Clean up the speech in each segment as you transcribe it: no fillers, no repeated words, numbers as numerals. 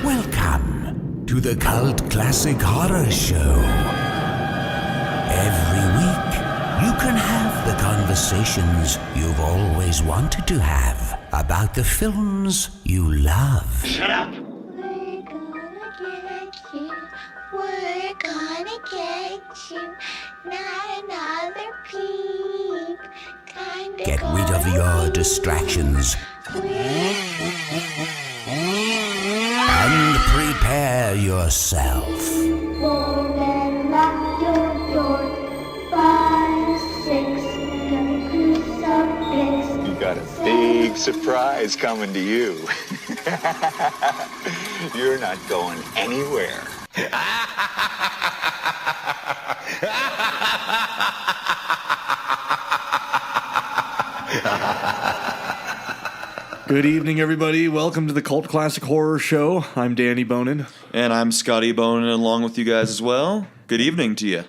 Welcome to the Cult Classic Horror Show. Every week, you can have the conversations you've always wanted to have about the films you love. Shut up! We're gonna get you. Not another peep. Kinda Get rid of your distractions and prepare yourself. Fold and lock your door. 5, 6, gonna crucifix. You got a big surprise coming to you. You're not going anywhere. Good evening, everybody. Welcome to the Cult Classic Horror Show. I'm Danny Bonin. And I'm Scotty Bonin along with you guys as well. Good evening to you.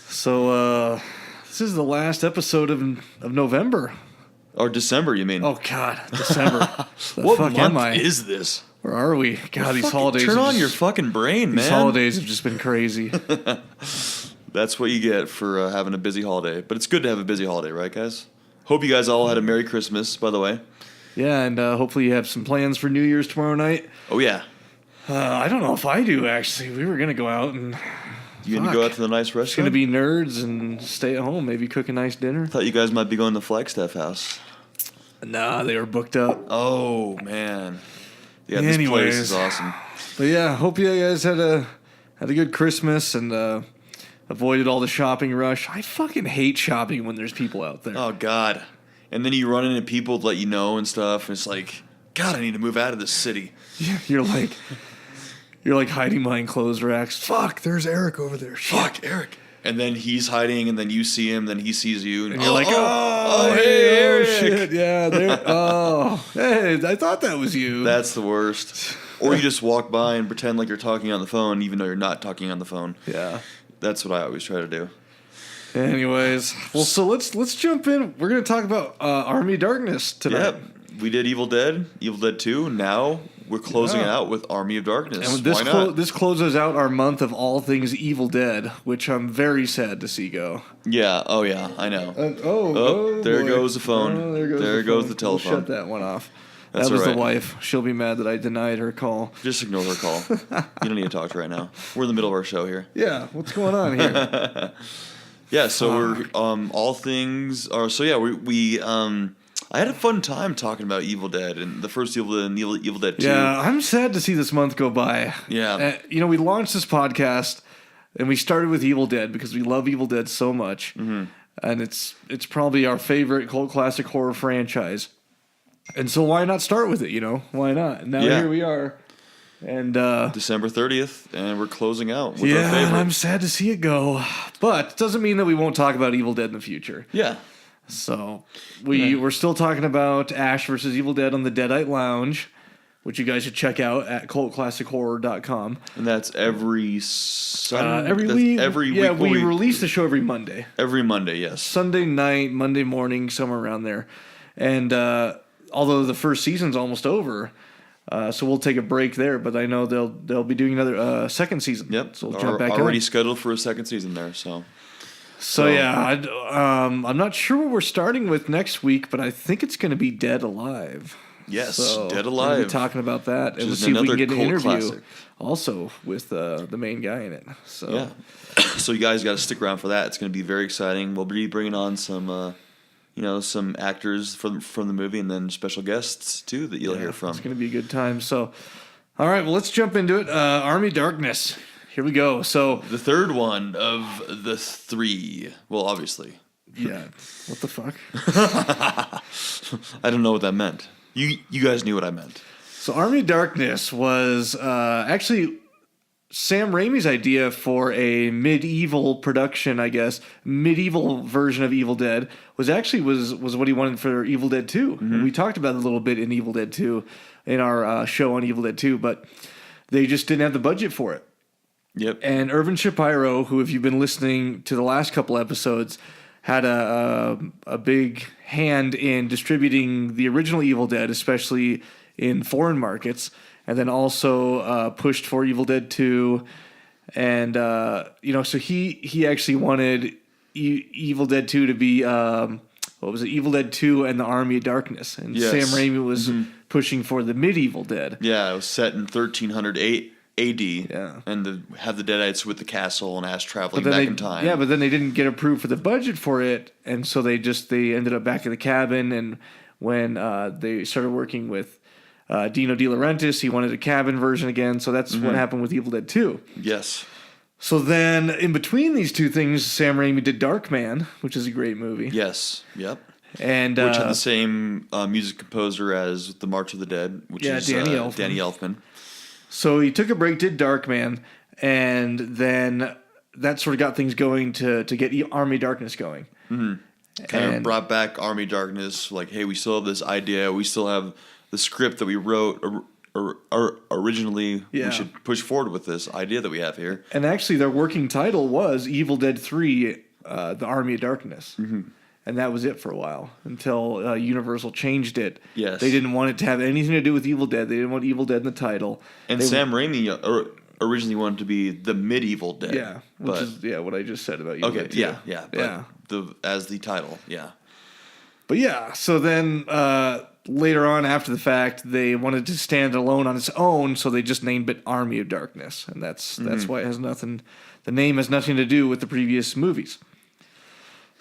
So, this is the last episode of November. Or December, you mean? Oh, God. December. The what fuck month am I? is this? Where are we? God, these holidays. Turn on have your just- fucking brain, man. These holidays have just been crazy. That's what you get for having a busy holiday. But it's good to have a busy holiday, right, guys? Hope you guys all had a Merry Christmas, by the way. Yeah, and hopefully you have some plans for New Year's tomorrow night. Oh, yeah. I don't know if I do, actually. We were going to go out and... You going to go out to the nice restaurant? It's going to be nerds and stay at home, maybe cook a nice dinner. Thought you guys might be going to Flagstaff House. Nah, they were booked up. Oh, man. Yeah, this place is awesome. But yeah, hope you guys had a good Christmas and avoided all the shopping rush. I fucking hate shopping when there's people out there. Oh, God. And then you run into people that let you know and stuff, and it's like, God, I need to move out of this city. Yeah, you're like hiding behind clothes racks. Fuck, there's Eric over there. Shit. Fuck, Eric. And then he's hiding, and then you see him, then he sees you. And you're like, hey, Eric. shit, yeah, there. Oh, hey, I thought that was you. That's the worst. Or you just walk by and pretend like you're talking on the phone, even though you're not talking on the phone. Yeah. That's what I always try to do. Anyways, well, so let's jump in. We're gonna talk about Army of Darkness tonight. Yep. We did Evil Dead 2. Now we're closing it out with Army of Darkness. And this Why not? this closes out our month of all things Evil Dead, which I'm very sad to see go. Yeah. Oh, yeah. I know. There boy. goes the phone. Oh, there goes phone. the telephone. We'll shut that one off. That's that was all right. the wife. She'll be mad that I denied her call. Just ignore her call. You don't need to talk to her right now. We're in the middle of our show here. Yeah, what's going on here? Yeah, so we're all things are so yeah, we I had a fun time talking about Evil Dead and the first Evil Dead and Evil Dead 2. Yeah, I'm sad to see this month go by. Yeah. We launched this podcast and we started with Evil Dead because we love Evil Dead so much. Mm-hmm. And it's probably our favorite cult classic horror franchise. And so why not start with it, Why not? And now here we are. And December 30th, and we're closing out with our and favorite. I'm sad to see it go. But it doesn't mean that we won't talk about Evil Dead in the future. Yeah. So we're still talking about Ash versus Evil Dead on the Deadite Lounge, which you guys should check out at cultclassichorror.com. And that's every Sunday. Every week. Every yeah, week. we release the show every Monday. Every Monday, yes. Sunday night, Monday morning, somewhere around there. And although the first season's almost over, so we'll take a break there. But I know they'll be doing another second season. Yep. So we'll jump back already in. scheduled for a second season there. So yeah, I'm not sure what we're starting with next week, but I think it's going to be Dead Alive. Yes, so Dead we're Alive. gonna be talking about that, and we'll is see if we can another get an cult interview classic. also with the main guy in it. So Yeah. So you guys got to stick around for that. It's going to be very exciting. We'll be bringing on some, some actors from the movie, and then special guests too that you'll hear from. It's going to be a good time. So, all right, well, let's jump into it. Army of Darkness. Here we go. So The third one of the three. Well, obviously. yeah, what the fuck? I don't know what that meant. You guys knew what I meant. So Army of Darkness was actually Sam Raimi's idea for a medieval production, I guess. Medieval version of Evil Dead was what he wanted for Evil Dead 2. Mm-hmm. And we talked about it a little bit in Evil Dead 2, in our show on Evil Dead 2, but they just didn't have the budget for it. Yep. And Irvin Shapiro, who, if you've been listening to the last couple episodes, had a big hand in distributing the original Evil Dead, especially in foreign markets, and then also pushed for Evil Dead 2. And, so he actually wanted Evil Dead 2 to be, Evil Dead 2 and the Army of Darkness. And Yes. Sam Raimi was pushing for the medieval Dead. Yeah, it was set in 1300 AD. Yeah. And have the Deadites with the castle and Ash traveling back in time. Yeah, but then they didn't get approved for the budget for it, and so they ended up back in the cabin. And when they started working with Dino De Laurentiis, he wanted a cabin version again. So that's what happened with Evil Dead 2. Yes. So then, in between these two things, Sam Raimi did Darkman, which is a great movie. Yes. Yep. And Which had the same music composer as The March of the Dead, which is Danny Elfman. Danny Elfman. So he took a break, did Darkman, and then that sort of got things going to get Army of Darkness going. Kind of brought back Army of Darkness, like, hey, we still have this idea. We still have the script that we wrote originally. Yeah. We should push forward with this idea that we have here. And actually, their working title was Evil Dead 3, The Army of Darkness. And that was it for a while until Universal changed it. Yes. They didn't want it to have anything to do with Evil Dead. They didn't want Evil Dead in the title. And Sam Raimi originally wanted to be the medieval Dead. Yeah, which is what I just said about Evil Okay, Dead 2. yeah. But as the title, yeah. But yeah, so then later on after the fact, they wanted to stand alone on its own, so they just named it Army of Darkness. And that's why it has nothing, the name has nothing to do with the previous movies.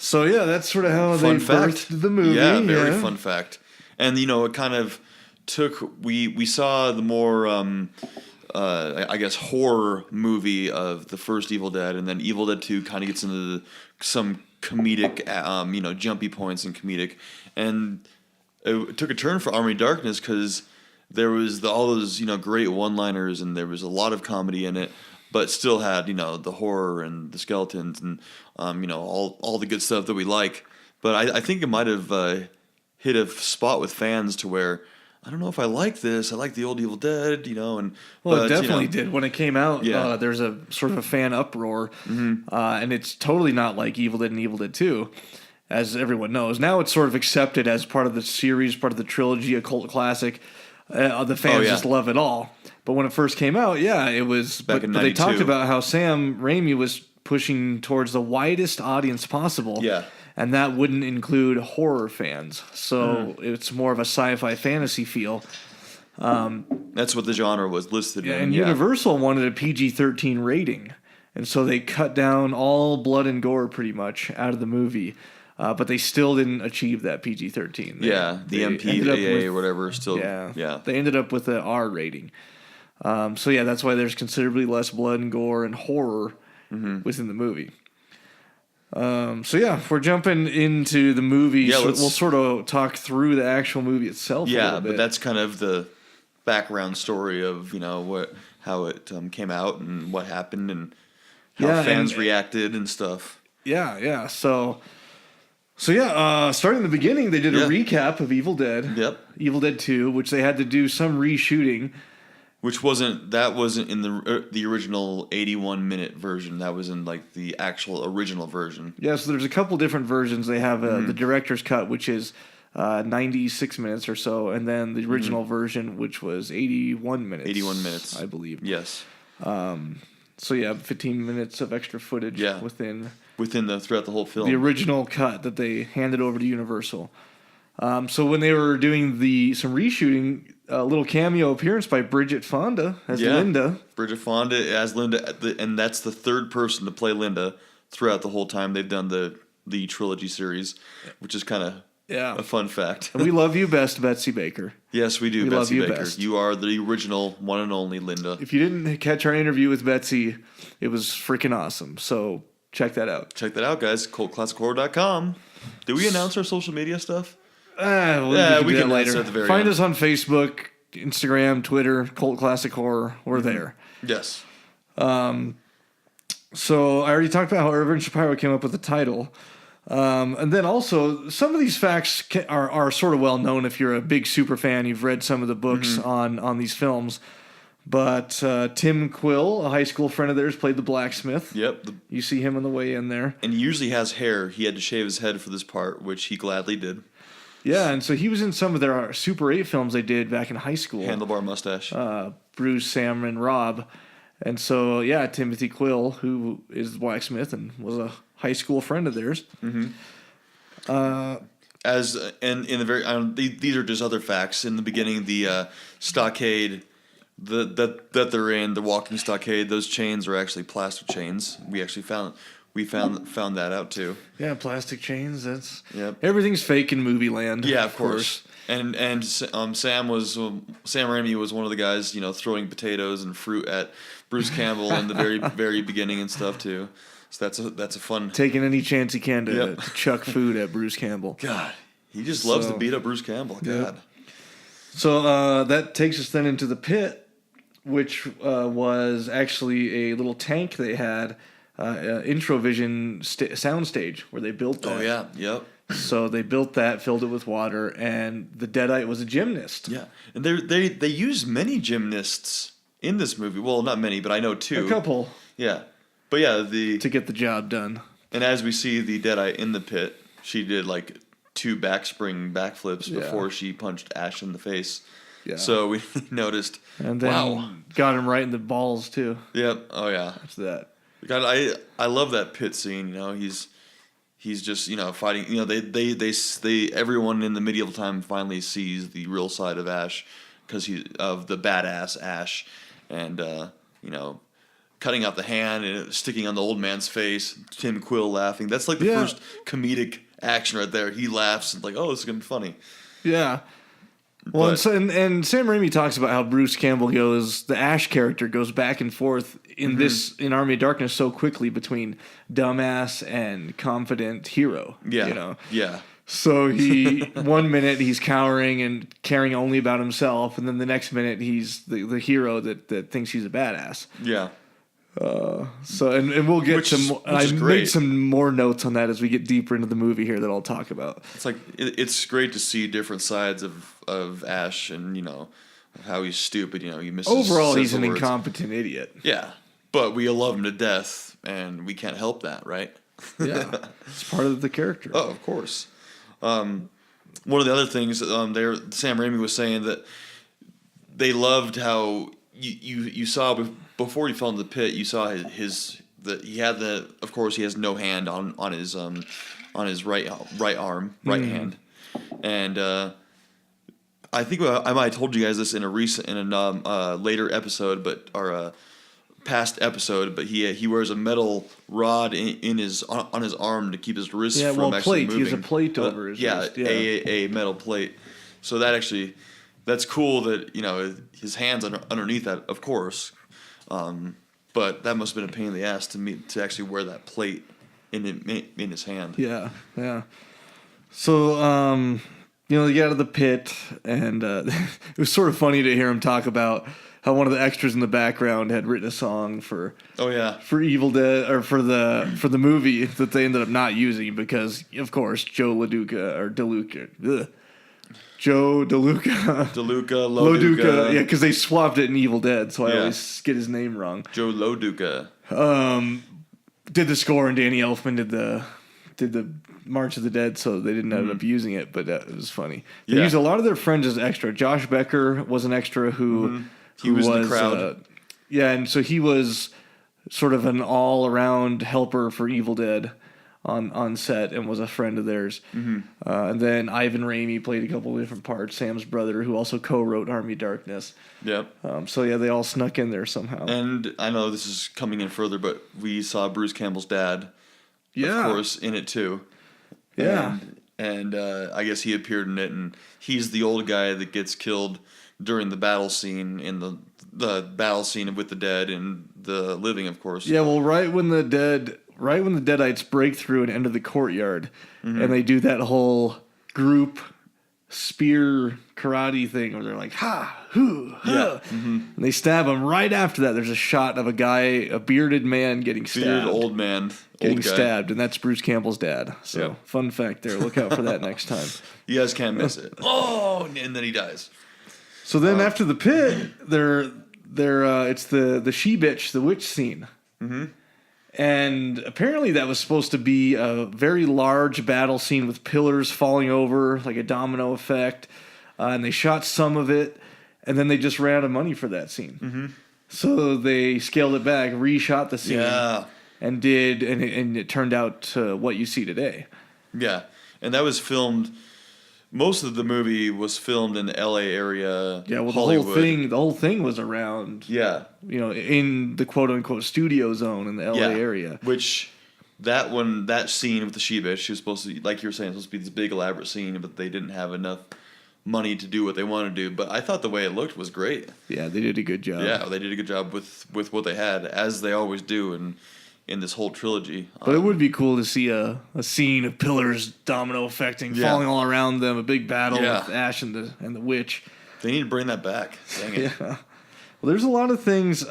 So yeah, that's sort of how they birthed the movie. Yeah, very fun fact. And it kind of took we saw the more I guess horror movie of the first Evil Dead, and then Evil Dead 2 kind of gets into some comedic jumpy points and comedic, and it took a turn for Army of Darkness because there was all those great one-liners, and there was a lot of comedy in it, but still had the horror and the skeletons and all the good stuff that we like. But I think it might have hit a spot with fans to where I don't know if I like this. I like the old Evil Dead, and it definitely did when it came out. Yeah. There's a sort of a fan uproar, and it's totally not like Evil Dead and Evil Dead 2, as everyone knows. Now it's sort of accepted as part of the series, part of the trilogy, a cult classic. The fans just love it all. But when it first came out, it was. Back in but they 92. talked about how Sam Raimi was pushing towards the widest audience possible. Yeah. And that wouldn't include horror fans. So it's more of a sci-fi fantasy feel. That's what the genre was listed in. And Universal wanted a PG-13 rating. And so they cut down all blood and gore pretty much out of the movie. But they still didn't achieve that PG-13. The MPAA or whatever still. Yeah. They ended up with an R rating. That's why there's considerably less blood and gore and horror within the movie. If we're jumping into the movie, we'll sort of talk through the actual movie itself. Yeah, but that's kind of the background story of how it came out and what happened and how fans reacted and stuff. Yeah. So starting in the beginning, they did a recap of Evil Dead. Yep. Evil Dead 2, which they had to do some reshooting. Which wasn't in the original 81-minute version. That was in like the actual original version. Yeah, so there's a couple different versions. They have the director's cut, which is 96 minutes or so, and then the original version, which was 81 minutes. 81 minutes, I believe. Yes. 15 minutes of extra footage within throughout the whole film. The original cut that they handed over to Universal. So when they were doing some reshooting, a little cameo appearance by Bridget Fonda as Linda. Bridget Fonda as Linda, and that's the third person to play Linda throughout the whole time they've done the trilogy series, which is kind of a fun fact. And we love you best, Betsy Baker. Yes, we do, we Betsy love you Baker. best. You are the original one and only Linda. If you didn't catch our interview with Betsy, it was freaking awesome. So check that out. Check that out, guys. CultClassicHorror.com. Did we announce our social media stuff? We can later. At the very Find end. us on Facebook, Instagram, Twitter, Cult Classic Horror. We're there. Yes. So I already talked about how Irvin Shapiro came up with the title. And then also, some of these facts are sort of well known if you're a big super fan. You've read some of the books on these films. But Tim Quill, a high school friend of theirs, played the blacksmith. Yep. You see him on the way in there. And he usually has hair. He had to shave his head for this part, which he gladly did. Yeah, and so he was in some of their Super 8 films they did back in high school. Handlebar mustache. Bruce, Sam, and Rob. And so, yeah, Timothy Quill, who is the blacksmith and was a high school friend of theirs. Mm-hmm. And in the very, these are just other facts. In the beginning, the stockade that they're in, the walking stockade, those chains are actually plastic chains. We actually found that out too. Yeah, plastic chains. That's Yep. Everything's fake in movie land. Yeah, of course. And Sam Raimi was one of the guys, throwing potatoes and fruit at Bruce Campbell in the very very beginning and stuff too. So that's a fun. Taking any chance he can to, Yep. to chuck food at Bruce Campbell. God, he just loves to beat up Bruce Campbell. Yep. God. So that takes us then into the pit, which was actually a little tank they had, Introvision soundstage where they built that. Oh yeah, yep. So they built that, filled it with water, and the Deadite was a gymnast. Yeah, and they use many gymnasts in this movie. Well, not many, but I know two. A couple. Yeah, but yeah, to get the job done. And as we see the Deadite in the pit, she did like 2 backflips before she punched Ash in the face. Yeah. So we noticed. And then got him right in the balls too. Yep. Oh yeah. After that. God, I love that pit scene. He's just fighting. They everyone in the medieval time finally sees the real side of Ash because he's of the badass Ash, and cutting out the hand and sticking on the old man's face. Tim Quill laughing. That's like the first comedic action right there. He laughs and like, oh, this is gonna be funny. Yeah. Well, and Sam Raimi talks about how Bruce Campbell the Ash character goes back and forth in Army of Darkness so quickly between dumbass and confident hero. Yeah. Yeah. So one minute he's cowering and caring only about himself, and then the next minute he's the hero that thinks he's a badass. Yeah. So and we'll get I made some more notes on that as we get deeper into the movie here that I'll talk about. It's like it's great to see different sides of Ash and how he's stupid. He misses. Overall, he's an incompetent idiot. Yeah, but we love him to death, and we can't help that, right? Yeah, it's part of the character. Oh, of course. One of the other things Sam Raimi was saying that they loved how you saw. Before he fell into the pit, you saw he has no hand on his right arm, right hand, and I think I might have told you guys this in a later episode, or a past episode, but he wears a metal rod on his arm to keep his wrists from actually moving. He has a plate over his wrist. Yeah, a metal plate. So that's cool that his hands underneath that, of course. But that must have been a pain in the ass to actually wear that plate in his hand. Yeah, yeah. So, they get out of the pit, and it was sort of funny to hear him talk about how one of the extras in the background had written a song for Evil Dead, or for the movie that they ended up not using because, of course, Joe DeLuca. Joe DeLuca. Loduca. Yeah, because they swapped it in Evil Dead, so I always get his name wrong. Joe Loduca. Did the score, and Danny Elfman did the March of the Dead, so they didn't end up using it, but it was funny. They used a lot of their friends as extra. Josh Becker was an extra who was in the crowd. And so he was sort of an all-around helper for Evil Dead on set and was a friend of theirs. And then Ivan Raimi played a couple of different parts, Sam's brother, who also co-wrote Army of Darkness. Yep. They all snuck in there somehow. And I know this is coming in further, but we saw Bruce Campbell's dad, of course, in it too. Yeah. And I guess he appeared in it, and he's the old guy that gets killed during the battle scene in the battle scene with the dead and the living, of course. Yeah, well, right when the Deadites break through and enter the courtyard, and they do that whole group spear karate thing where they're like, ha, hoo, ha. And they stab him. Right after that, there's a shot of a bearded man getting stabbed. Bearded old man. Getting stabbed, and that's Bruce Campbell's dad. So, fun fact there. Look out for that next time. You guys can't miss it. Oh, and then he dies. So then after the pit, it's the she-bitch, the witch scene. Mm-hmm. And apparently that was supposed to be a very large battle scene with pillars falling over, like a domino effect. And they shot some of it, and then they just ran out of money for that scene. Mm-hmm. So they scaled it back, reshot the scene, and it turned out to what you see today. Yeah, and that was filmed. Most of the movie was filmed in the L.A. area. Yeah, well, Hollywood. the whole thing was around. Yeah, in the quote unquote studio zone in the L.A. area. Which that scene with the she-bitch, she was supposed to, like you were saying, supposed to be this big elaborate scene, but they didn't have enough money to do what they wanted to do. But I thought the way it looked was great. Yeah, they did a good job. Yeah, they did a good job with what they had, as they always do in this whole trilogy. But it would be cool to see a scene of pillars domino affecting, falling all around them, a big battle with Ash and the witch. They need to bring that back. Dang it. Yeah. Well, there's a lot of things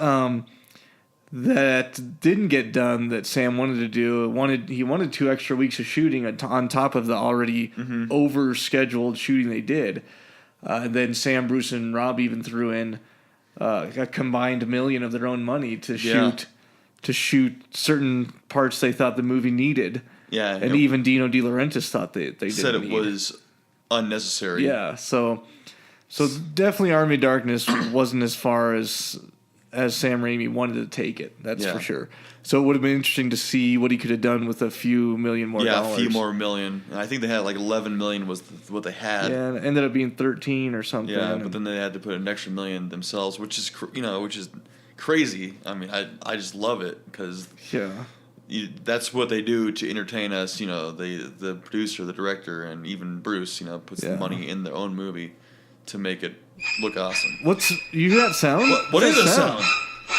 that didn't get done that Sam wanted to do. He wanted 2 extra weeks of shooting on top of the already over-scheduled shooting they did. And then Sam, Bruce, and Rob even threw in a combined $1 million of their own money to shoot certain parts they thought the movie needed. Yeah, and even Dino De Laurentiis thought they said didn't it need. Was unnecessary. Yeah, so definitely Army of Darkness wasn't as far as Sam Raimi wanted to take it. That's for sure. So it would have been interesting to see what he could have done with a few million more dollars. Yeah, a few more million. And I think they had like 11 million was what they had. Yeah, and it ended up being 13 or something. Yeah, but then they had to put an extra million themselves, which is crazy. I mean, I just love it because that's what they do to entertain us. The producer, the director, and even Bruce, puts the money in their own movie to make it look awesome. You hear that sound? What is that sound?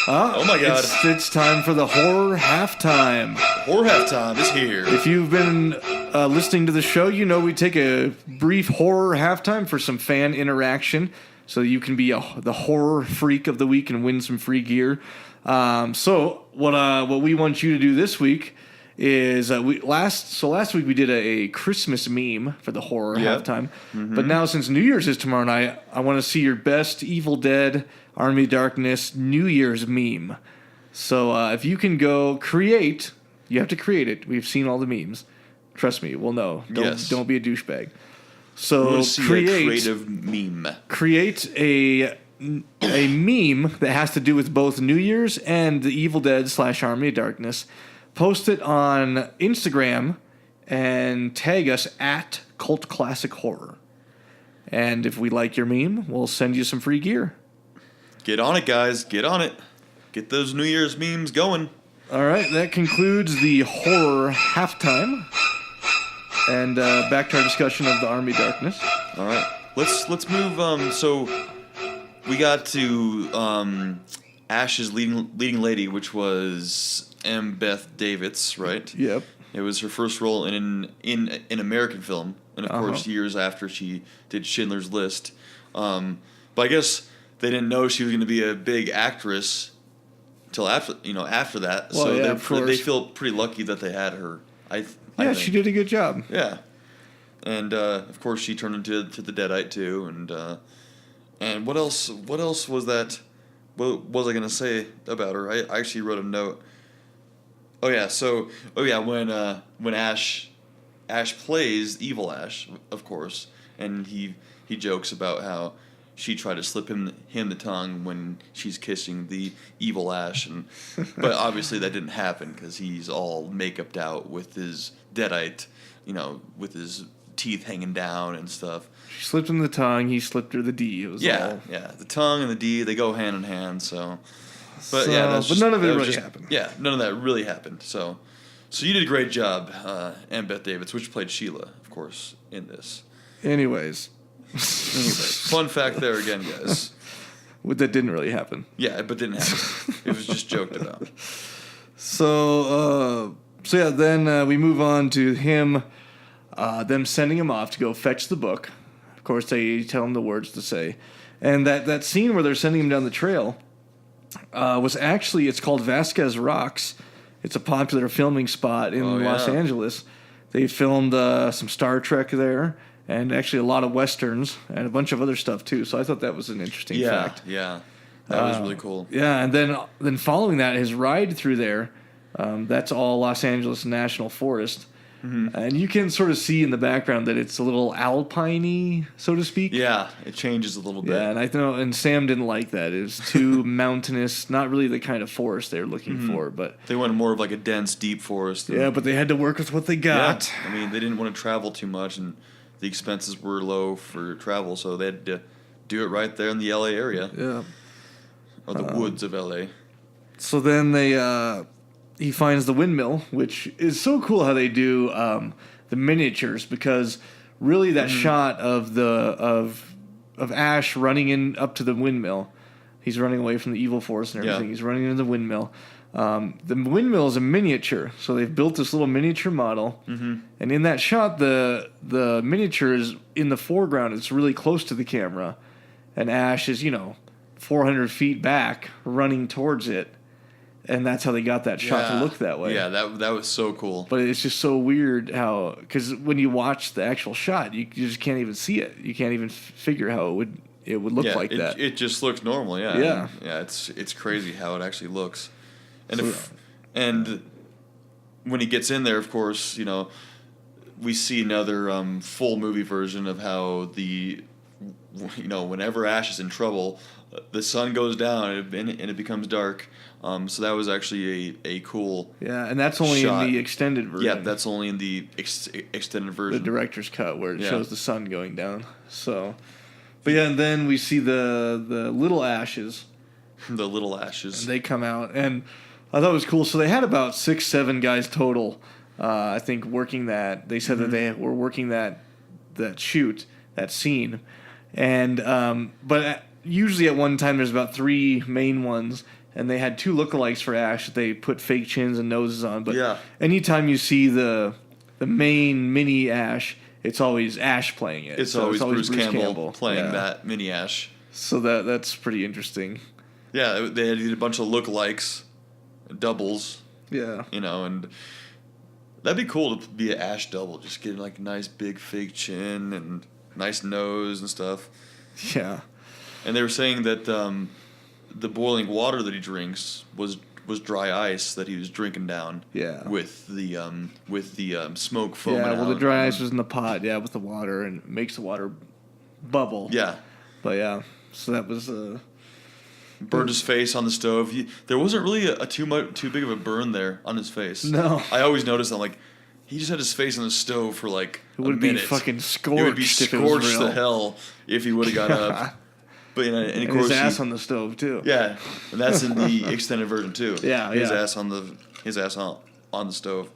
Oh my God! It's time for the horror halftime. Horror halftime is here. If you've been listening to the show, we take a brief horror halftime for some fan interaction, so you can be the horror freak of the week and win some free gear. So what we want you to do this week is last week we did a Christmas meme for the horror halftime, but now since New Year's is tomorrow night, I want to see your best Evil Dead, Army of Darkness New Year's meme. So if you can go create, you have to create it. We've seen all the memes. Trust me, we'll know. Don't be a douchebag. So create a creative meme. Create a meme that has to do with both New Year's and the Evil Dead / Army of Darkness. Post it on Instagram and tag us at Cult Classic Horror. And if we like your meme, we'll send you some free gear. Get on it, guys. Get on it. Get those New Year's memes going. All right, that concludes the horror halftime. And back to our discussion of the Army of Darkness. All right, let's move. So we got to Ash's leading lady, which was M. Beth Davids, right? Yep. It was her first role in an American film, and of course, years after she did Schindler's List. But I guess they didn't know she was going to be a big actress till after that. Well, so they feel pretty lucky that they had her. I think. She did a good job. Yeah, and of course, she turned into the Deadite too, and what else? What else was that? What was I going to say about her? I actually wrote a note. When Ash plays evil Ash, of course, and he jokes about how she tried to slip him the tongue when she's kissing the evil Ash, but obviously that didn't happen because he's all makeuped out with his Deadite, with his teeth hanging down and stuff. She slipped him the tongue, he slipped her the D. It was the tongue and the D, they go hand in hand, so... But none of it really happened. Yeah, none of that really happened. So you did a great job, Ann Beth Davids, which played Sheila, of course, in this. Anyways, fun fact there again, guys. That didn't really happen. Yeah, but didn't happen. It was just joked about. Then we move on to them sending him off to go fetch the book. Of course, they tell him the words to say, and that scene where they're sending him down the trail. It's called Vasquez Rocks. It's a popular filming spot in Los Angeles. They filmed some Star Trek there, and actually a lot of Westerns, and a bunch of other stuff too. So I thought that was an interesting fact. Yeah. That was really cool. Yeah, and then following that, his ride through there, that's all Los Angeles National Forest. And you can sort of see in the background that it's a little alpine-y, so to speak. Yeah, it changes a little bit. Yeah, and I know, and Sam didn't like that. It was too mountainous, not really the kind of forest they're looking for. But They wanted more of like a dense, deep forest. yeah, but they had to work with what they Yeah. got. I mean, they didn't want to travel too much, and the expenses were low for travel, so they had to do it right there in the LA area, Yeah. or the woods of LA. So then he finds the windmill, which is so cool how they do the miniatures, because really that shot of Ash running in up to the windmill, he's running away from the evil force and everything. Yeah. He's running into the windmill. The windmill is a miniature, so they've built this little miniature model, and in that shot, the miniature is in the foreground. It's really close to the camera, and Ash is 400 feet back, running towards it. And that's how they got that shot to look that way. Yeah, that was so cool. But it's just so weird how, because when you watch the actual shot, you just can't even see it. You can't even figure how it would look like that. It just looks normal, yeah. Yeah. Yeah, it's crazy how it actually looks. And and when he gets in there, of course, we see another full movie version of how whenever Ash is in trouble, the sun goes down and it becomes dark. So that was actually a cool and that's only shot. in the extended version. Yeah, that's only in the extended the version. director's cut where it shows the sun going down. So, but yeah, and then we see the little Ashes. The little Ashes. And they come out, and I thought it was cool. So they had about 6-7 guys total, I think, working that. They said that they were working that shoot, that scene. And but usually at one time there's about 3 main ones, and they had 2 lookalikes for Ash that they put fake chins and noses on. But anytime you see the main mini Ash, it's always Ash playing it. It's always Bruce Campbell playing that mini Ash. So that's pretty interesting. Yeah, they had a bunch of lookalikes, doubles. Yeah. And that'd be cool to be an Ash double, just getting like a nice big fake chin and nice nose and stuff. Yeah. And they were saying that the boiling water that he drinks was dry ice that he was drinking down. Yeah. With the smoke foaming Yeah, well, the out. dry ice was in the pot, with the water, and it makes the water bubble. Yeah. But yeah, so that was burned his face on the stove. There wasn't really a too big of a burn there on his face. No. I always noticed that, like, he just had his face on the stove for like it would a be minute. fucking scorched. It would be if it was scorched real. to hell if he would have got up. But and of And course his ass on the stove too. Yeah, and that's in the extended version too. Yeah, his yeah. ass on the stove.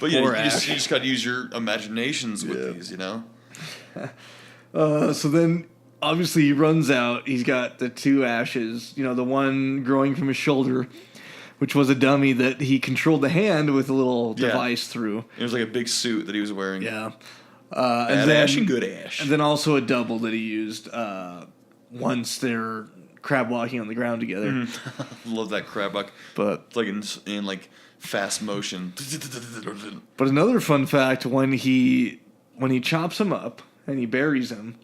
But yeah, Poor you Ash. just got to use your imaginations with these, So then, obviously, he runs out. He's got the 2 Ashes. The one growing from his shoulder, which was a dummy that he controlled the hand with a little device through. It was like a big suit that he was wearing. Yeah. Bad Ash and good Ash. And then also a double that he used once they're crab walking on the ground together. Love that crab walk. But It's like in like fast motion. But another fun fact, when he chops him up and he buries him,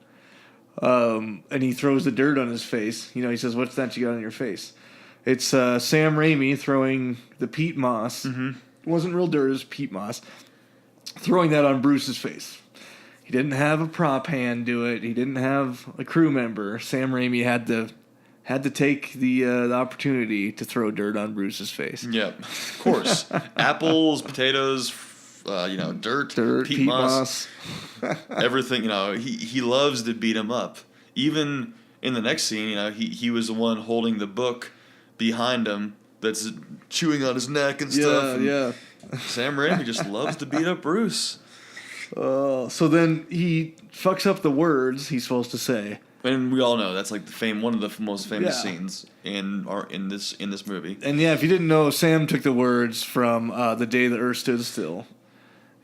and he throws the dirt on his face, he says, "What's that you got on your face?" It's Sam Raimi throwing the peat moss. It wasn't real dirt, it was peat moss. Throwing that on Bruce's face. He didn't have a prop hand do it. He didn't have a crew member. Sam Raimi had to take the opportunity to throw dirt on Bruce's face. Yep, of course. Apples, potatoes, dirt, peat moss. Everything, he loves to beat him up. Even in the next scene, he was the one holding the book behind him that's chewing on his neck and stuff. Yeah. Sam Raimi just loves to beat up Bruce. So then he fucks up the words he's supposed to say. And we all know that's like one of the most famous Yeah. scenes in this movie. And yeah, if you didn't know, Sam took the words from The Day the Earth Stood Still.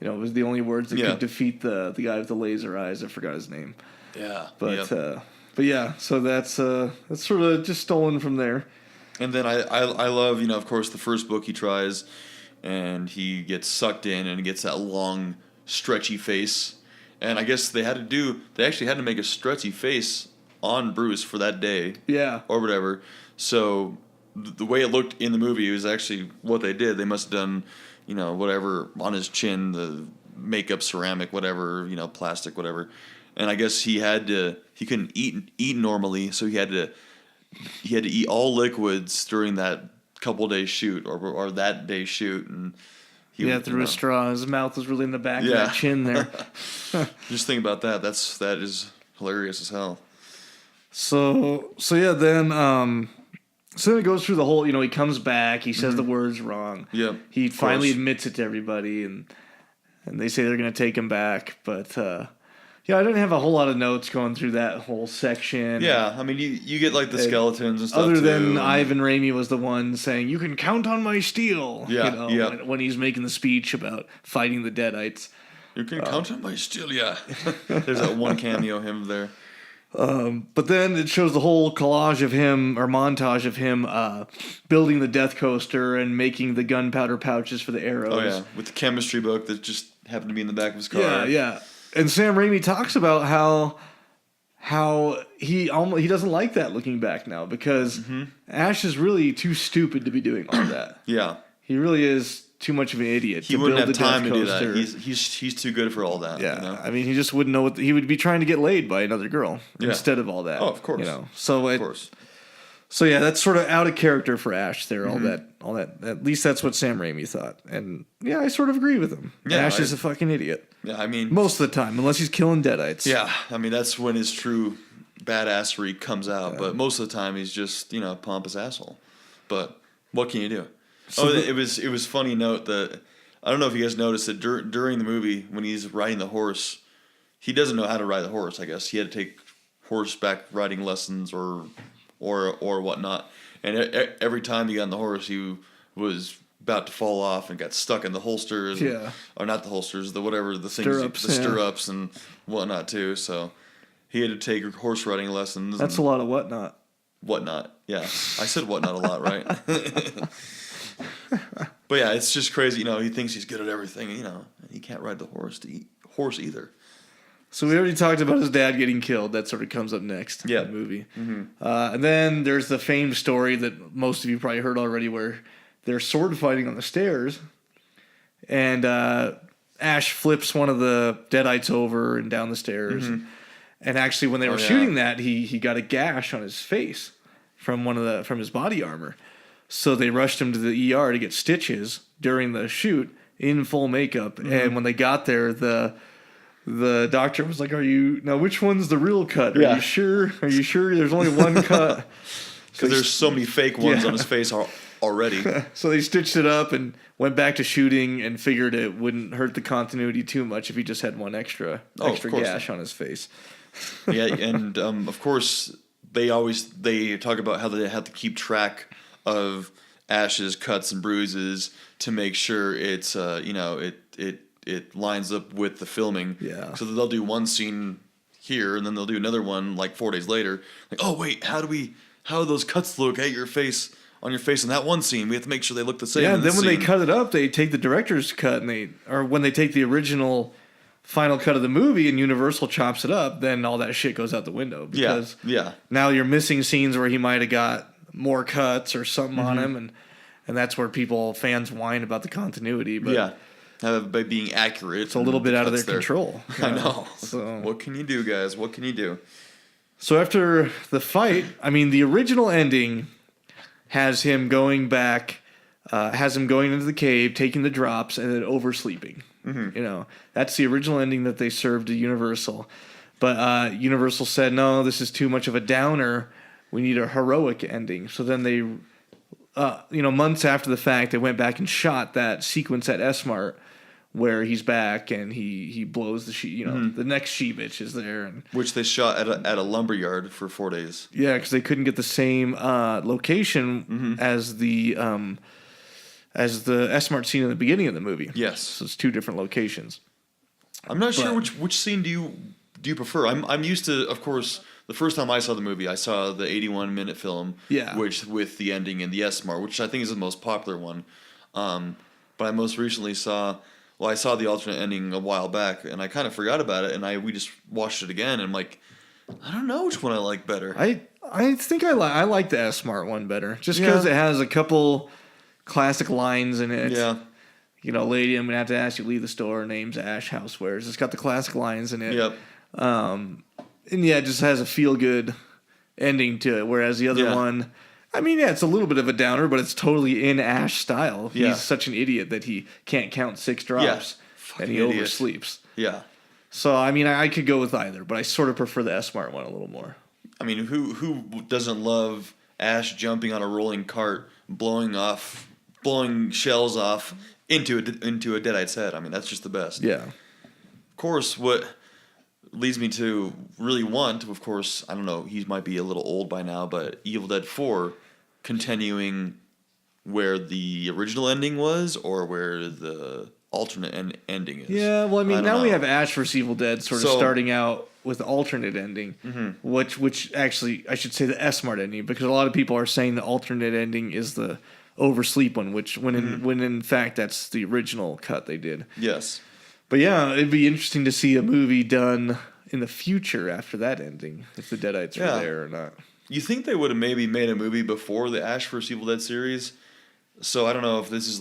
It was the only words that could defeat the guy with the laser eyes. I forgot his name. Yeah. But yeah, so that's sort of just stolen from there. And then I love, of course, the first book he tries, and he gets sucked in and gets that long, stretchy face. And I guess they actually had to make a stretchy face on Bruce for that day. Yeah. Or whatever. So the way it looked in the movie was actually what they did. They must have done, whatever on his chin, the makeup, ceramic, whatever, plastic, whatever. And I guess he couldn't eat normally, so he had to eat all liquids during that couple days shoot or that day shoot, and through a straw. His mouth was really in the back of that chin there. Just think about that. That is hilarious as hell. So then so then it goes through the whole, he comes back, he says the words wrong. Yeah. He finally admits it to everybody, and they say they're going to take him back. But, I didn't have a whole lot of notes going through that whole section. Yeah, I mean, you get, like, the skeletons and stuff, other than Ivan Raimi was the one saying, "You can count on my steel," when he's making the speech about fighting the Deadites. You can count on my steel, yeah. There's that one cameo of him there. But then it shows the whole collage of him, or montage of him, building the death coaster and making the gunpowder pouches for the arrows. Oh yeah, with the chemistry book that just happened to be in the back of his car. Yeah. And Sam Raimi talks about how he doesn't like that looking back now because Ash is really too stupid to be doing all that. Yeah, he really is too much of an idiot. He wouldn't have time to do that. He's too good for all that. Yeah, I mean, he just wouldn't know he would be trying to get laid by another girl instead of all that. Oh, of course. Of course. So yeah, that's sort of out of character for Ash there. All that. At least that's what Sam Raimi thought, and yeah, I sort of agree with him. Yeah, Ash is a fucking idiot. Yeah, I mean, most of the time, unless he's killing Deadites. Yeah, I mean that's when his true badassery comes out. But most of the time, he's just a pompous asshole. But what can you do? So it was funny note that I don't know if you guys noticed that during the movie when he's riding the horse, he doesn't know how to ride the horse. I guess he had to take horseback riding lessons or whatnot. And every time he got on the horse, he was about to fall off and got stuck in the holsters. Or not the holsters, the stirrups and whatnot too. So he had to take horse riding lessons. That's a lot of whatnot. Whatnot, yeah. I said whatnot a lot, right? But yeah, it's just crazy. He thinks he's good at everything. And he can't ride the horse either. So we already talked about his dad getting killed. That sort of comes up next in the movie. And then there's the famed story that most of you probably heard already where they're sword fighting on the stairs. And Ash flips one of the Deadites over and down the stairs. And actually when they were shooting that, he got a gash on his face from his body armor. So they rushed him to the ER to get stitches during the shoot in full makeup. And when they got there, the doctor was like, which one's the real cut? Are you sure? Are you sure there's only one cut? Because there's so many fake ones on his face already. So they stitched it up and went back to shooting and figured it wouldn't hurt the continuity too much if he just had one extra gash on his face. Yeah, and of course they talk about how they have to keep track of Ash's cuts and bruises to make sure it's it lines up with the filming. Yeah. So they'll do one scene here and then they'll do another one like 4 days later. Like, oh wait, how do those cuts look at your face on in that one scene? We have to make sure they look the same. Yeah, and then when they cut it up, they take the director's cut when they take the original final cut of the movie and Universal chops it up, then all that shit goes out the window because now you're missing scenes where he might have got more cuts or something on him, and that's where fans whine about the continuity. But by being accurate, it's a little bit out of their control. I know. So what can you do, guys? What can you do? So after the fight, I mean, the original ending has him going back, has him going into the cave, taking the drops, and then oversleeping. That's the original ending that they served to Universal. But Universal said, no, this is too much of a downer. We need a heroic ending. So then they, months after the fact, they went back and shot that sequence at S-Mart where he's back and he blows the sheep. The next she-bitch is there, and which they shot at a lumberyard for 4 days. Yeah, because they couldn't get the same location as the S-Mart scene in the beginning of the movie. Yes, so it's two different locations. I'm not sure which scene do you prefer. I'm used to, of course. The first time I saw the movie, I saw the 81-minute film, which with the ending in the S-Mart, which I think is the most popular one. But I most recently I saw the alternate ending a while back, and I kind of forgot about it, and we just watched it again, and I don't know which one I like better. I think I like the S Smart one better, just because it has a couple classic lines in it. Yeah. You know, lady, I'm gonna have to ask you to leave the store. Name's Ash Housewares. It's got the classic lines in it. Yep. And yeah, it just has a feel good ending to it. Whereas the other one, I mean, yeah, it's a little bit of a downer, but it's totally in Ash style. Yeah. He's such an idiot that he can't count 6 drops and he idiot. oversleeps. Yeah. So I mean, I could go with either, but I sort of prefer the S Smart one a little more. I mean, who doesn't love Ash jumping on a rolling cart, blowing shells off into a Deadeye's head? I mean, that's just the best. Yeah. Of course, what leads me to really want, of course, I don't know, he might be a little old by now, but Evil Dead 4 continuing where the original ending was or where the alternate ending is. Yeah, well, I mean, now know. we have Ash vs. Evil Dead sort of starting out with the alternate ending, which actually, I should say the S-Smart ending, because a lot of people are saying the alternate ending is the oversleep one, when in fact that's the original cut they did. Yes. But yeah, it'd be interesting to see a movie done in the future after that ending, if the Deadites were there or not. You think they would have maybe made a movie before the Ash vs. Evil Dead series? So I don't know if this is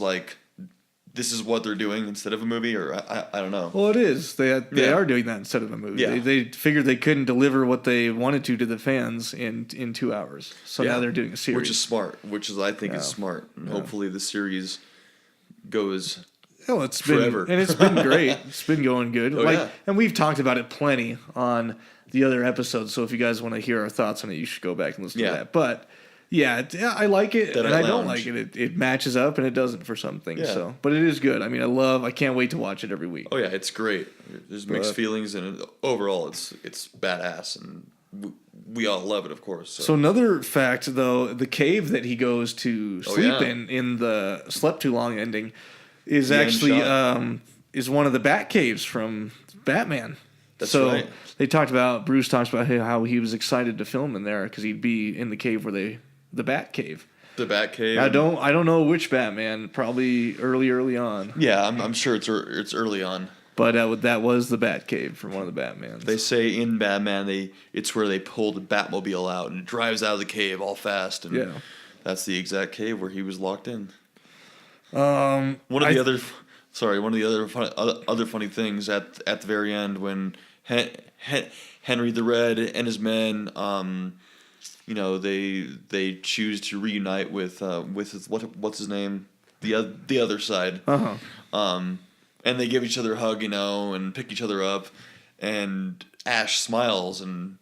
what they're doing instead of a movie, or I don't know. Well, it is. They are doing that instead of a movie. Yeah. They figured they couldn't deliver what they wanted to the fans in 2 hours. So now they're doing a series. Which is smart. I think is smart. And hopefully the series goes forever. And it's been great. It's been going good. Yeah. And we've talked about it plenty on the other episodes. So if you guys want to hear our thoughts on it, you should go back and listen to that. But yeah, I like it, and I don't like it. It matches up, and it doesn't for some things. Yeah. So, but it is good. I mean, I can't wait to watch it every week. Oh yeah, it's great. There's mixed feelings, and overall, it's badass, and we all love it, of course. So another fact, though, the cave that he goes to sleep in the Slept Too Long ending is actually is one of the Bat Caves from Batman. That's right. Bruce talks about how he was excited to film in there because he'd be in the cave the Bat Cave. The Bat Cave. I don't know which Batman. Probably early on. Yeah, I'm sure it's early on. But that was the Bat Cave from one of the Batmans. They say in Batman it's where they pull the Batmobile out and it drives out of the cave all fast, and that's the exact cave where he was locked in. One of the other funny things at the very end when Henry the Red and his men, they choose to reunite with what's his name, the other side, and they give each other a hug, and pick each other up, and Ash smiles and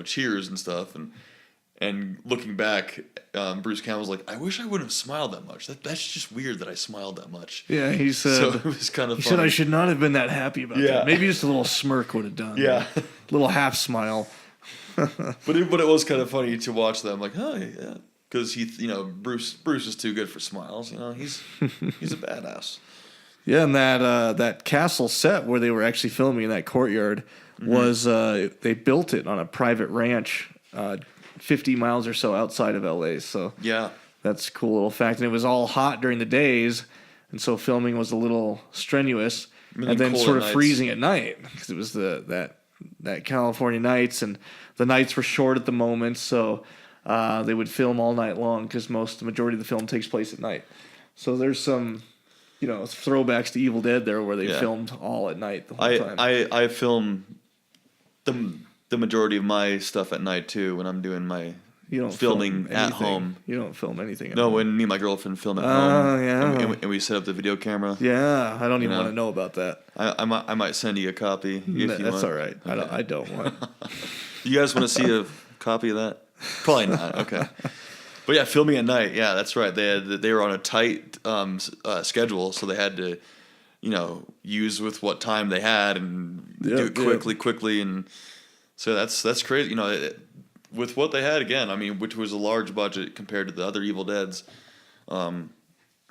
cheers and stuff, and looking back, Bruce Campbell's like, I wish I wouldn't have smiled that much. That's just weird that I smiled that much. Yeah, he said. So it was kind of. He said I should not have been that happy about that. Maybe just a little smirk would have done. Yeah, a little half smile. but it was kind of funny to watch them, like, oh yeah, because Bruce is too good for smiles. He's a badass. Yeah, and that castle set where they were actually filming in that courtyard was they built it on a private ranch. 50 miles or so outside of LA, so that's a cool little fact. And it was all hot during the days, and so filming was a little strenuous, and then sort of freezing at night because it was that California nights, and the nights were short at the moment, so they would film all night long because the majority of the film takes place at night. So there's some throwbacks to Evil Dead there where they filmed all at night the whole time. I film the majority of my stuff at night too when I'm doing my filming at home. You don't film anything at home. home. When me and my girlfriend film at home. Yeah. And we set up the video camera. Yeah, I don't even want to know about that. I might send you a copy if you want. That's all right. Okay. I don't want. You guys want to see a copy of that? Probably not. Okay. But yeah, filming at night. Yeah, that's right. They were on a tight schedule, so they had to, use with what time they had and do it quickly, and so that's crazy. With what they had again, I mean, which was a large budget compared to the other Evil Deads. I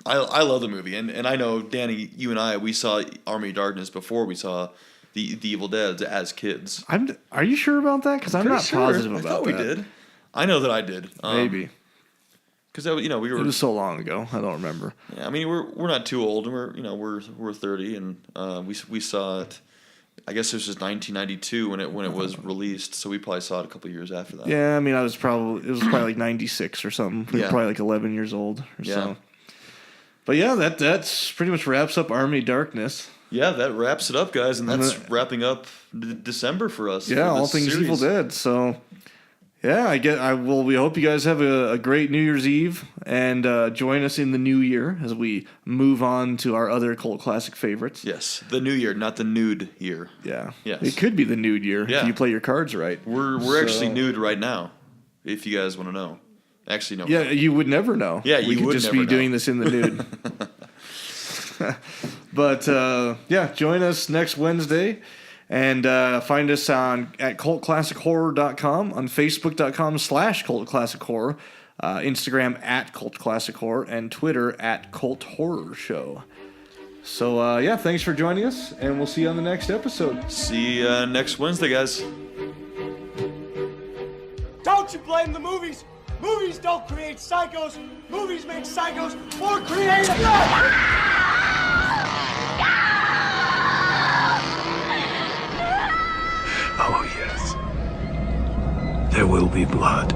love the movie, and I know Danny, you and I, we saw Army of Darkness before we saw the Evil Dead as kids. Are you sure about that? Because I'm not positive about that. I thought we did. I know that I did. Maybe. Because we were. It was so long ago. I don't remember. Yeah, I mean we're not too old, and we're 30, and we saw it I guess this was 1992 when it was released, so we probably saw it a couple years after that. Yeah, I mean, it was probably like 96 or something. We were Yeah. probably like 11 years old or Yeah. so. But yeah, that's pretty much wraps up Army Darkness. Yeah, that wraps it up, guys, and that's wrapping up December for us. Yeah, for all this things series. Evil Dead. So yeah, we hope you guys have a great New Year's Eve and join us in the new year as we move on to our other cult classic favorites. Yes, the new year, not the nude year. Yeah. Yes. It could be the nude year Yeah. if you play your cards right. We're actually nude right now, if you guys want to know. Actually, no. Yeah, you would never know. Yeah, we you could would just never be know. doing this in the nude. But yeah, join us next Wednesday. And find us at cultclassichorror.com, on facebook.com/cultclassichorror, Instagram @cultclassichorror, and Twitter @culthorrorshow. So, yeah, thanks for joining us, and we'll see you on the next episode. See you next Wednesday, guys. Don't you blame the movies. Movies don't create psychos. Movies make psychos more creative. Oh, yes. There will be blood.